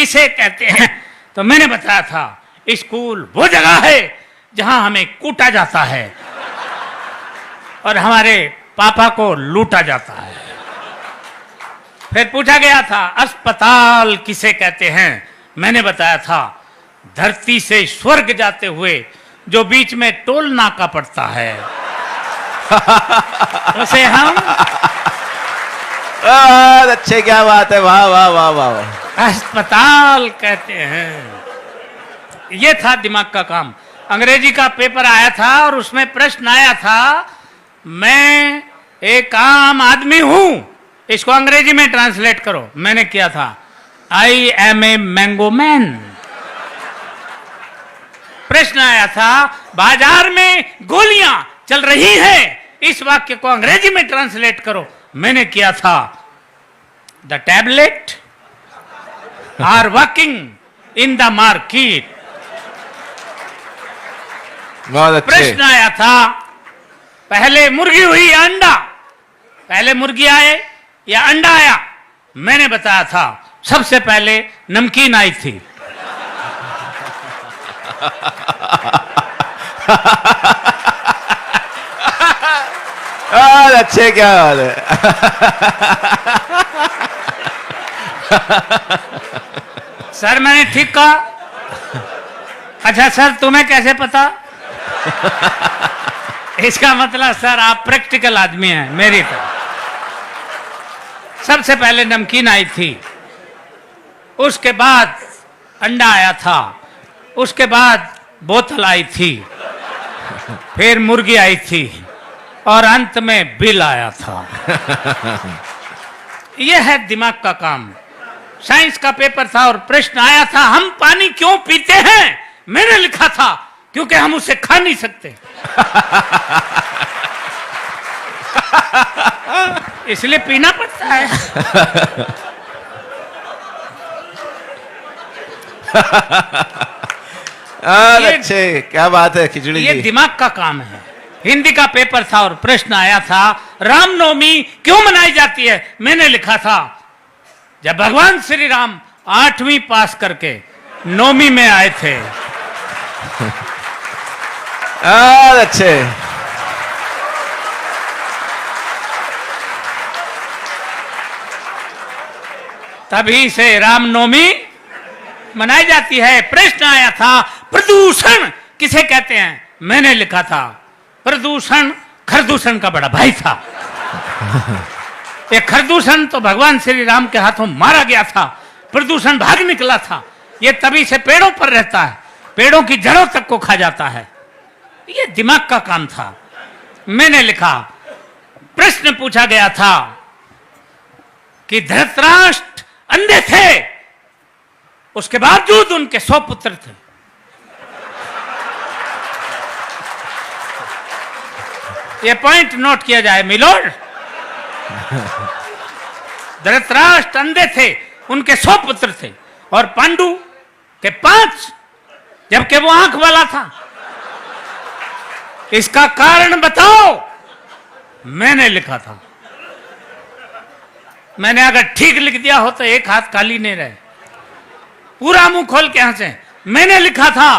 किसे कहते हैं? तो मैंने बताया था स्कूल वो जगह है जहां हमें कूटा जाता है और हमारे पापा को लूटा जाता है। फिर पूछा गया था अस्पताल किसे कहते हैं? मैंने बताया था धरती से स्वर्ग जाते हुए जो बीच में टोल नाका पड़ता है उसे हम अच्छे, क्या बात है, वाह वाह वाह वाह, अस्पताल कहते हैं। ये था दिमाग का काम। अंग्रेजी का पेपर आया था और उसमें प्रश्न आया था मैं एक आम आदमी हूं, इसको अंग्रेजी में ट्रांसलेट करो। मैंने किया था I am a mango man. प्रश्न आया था बाजार में गोलियां चल रही हैं, इस वाक्य को अंग्रेजी में ट्रांसलेट करो। मैंने किया था the tablet are working in the market. बहुत अच्छे। प्रश्न आया था पहले मुर्गी हुई या अंडा? पहले मुर्गी आए या अंडा आया? मैंने बताया था सबसे पहले नमकीन आई थी। अच्छे, क्या बात है। सर मैंने ठीक कहा? अच्छा सर तुम्हें कैसे पता? इसका मतलब सर आप प्रैक्टिकल आदमी हैं मेरी तरह। सबसे पहले नमकीन आई थी, उसके बाद अंडा आया था, उसके बाद बोतल आई थी, फिर मुर्गी आई थी और अंत में बिल आया था। यह है दिमाग का काम। साइंस का पेपर था और प्रश्न आया था हम पानी क्यों पीते हैं? मैंने लिखा था क्योंकि हम उसे खा नहीं सकते इसलिए पीना पड़ता है। अच्छे, क्या बात है खिचड़ी ये जी। दिमाग का काम है। हिंदी का पेपर था और प्रश्न आया था रामनवमी क्यों मनाई जाती है? मैंने लिखा था जब भगवान श्री राम 8वीं पास करके 9वीं में आए थे। अच्छे, तभी से रामनवमी मनाई जाती है। प्रश्न आया था प्रदूषण किसे कहते हैं? मैंने लिखा था प्रदूषण खरदूषण का बड़ा भाई था। ये खरदूषण तो भगवान श्री राम के हाथों मारा गया था, प्रदूषण भाग निकला था। ये तभी से पेड़ों पर रहता है, पेड़ों की जड़ों तक को खा जाता है। ये दिमाग का काम था। मैंने लिखा प्रश्न पूछा गया था कि धृतराष्ट्र अंधे थे, उसके बावजूद उनके 100 पुत्र थे। ये पॉइंट नोट किया जाए मिलोड। धृतराष्ट्र अंधे थे, उनके 100 पुत्र थे और पांडु के 5, जबकि वो आंख वाला था। इसका कारण बताओ। मैंने लिखा था। मैंने अगर ठीक लिख दिया हो तो एक हाथ खाली नहीं रहे। पूरा मुंह खोल के हंसे। मैंने लिखा था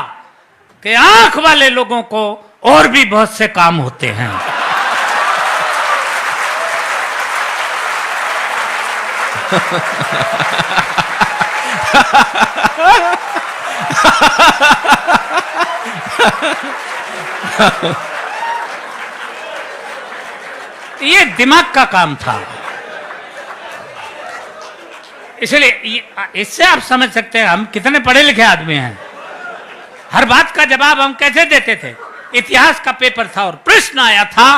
कि आंख वाले लोगों को और भी बहुत से काम होते हैं। ये दिमाग का काम था। इसलिए इससे आप समझ सकते हैं हम कितने पढ़े लिखे आदमी हैं। हर बात का जवाब हम कैसे देते थे। इतिहास का पेपर था और प्रश्न आया था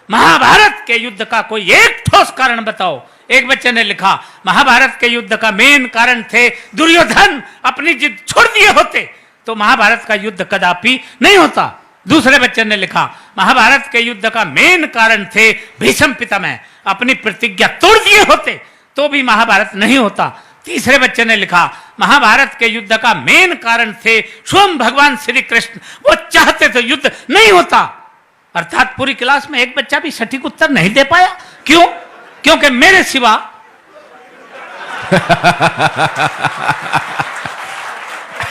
महाभारत के युद्ध का कोई एक ठोस कारण बताओ। एक बच्चे ने लिखा महाभारत के युद्ध का मेन कारण थे दुर्योधन अपनी जिद छोड़ दिए होते तो महाभारत का युद्ध कदापि नहीं होता। दूसरे बच्चे ने लिखा महाभारत के युद्ध का मेन कारण थे भीष्म पितामह अपनी प्रतिज्ञा तोड़ दिए होते तो भी महाभारत नहीं होता। तीसरे बच्चे ने लिखा महाभारत के युद्ध का मेन कारण थे स्वयं भगवान श्री कृष्ण, वो चाहते तो युद्ध नहीं होता। अर्थात पूरी क्लास में एक बच्चा भी सटीक उत्तर नहीं दे पाया। क्यों? क्योंकि मेरे सिवा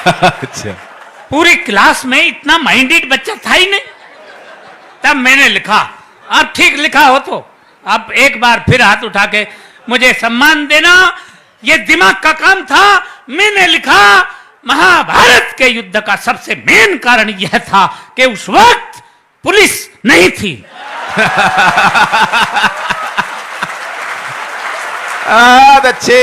अच्छा पूरी क्लास में इतना माइंडेड बच्चा था ही नहीं। तब मैंने लिखा, अब ठीक लिखा हो तो अब एक बार फिर हाथ उठा के मुझे सम्मान देना, ये दिमाग का काम था। मैंने लिखा, महाभारत के युद्ध का सबसे मेन कारण यह था कि उस वक्त पुलिस नहीं थी। बहुत अच्छे।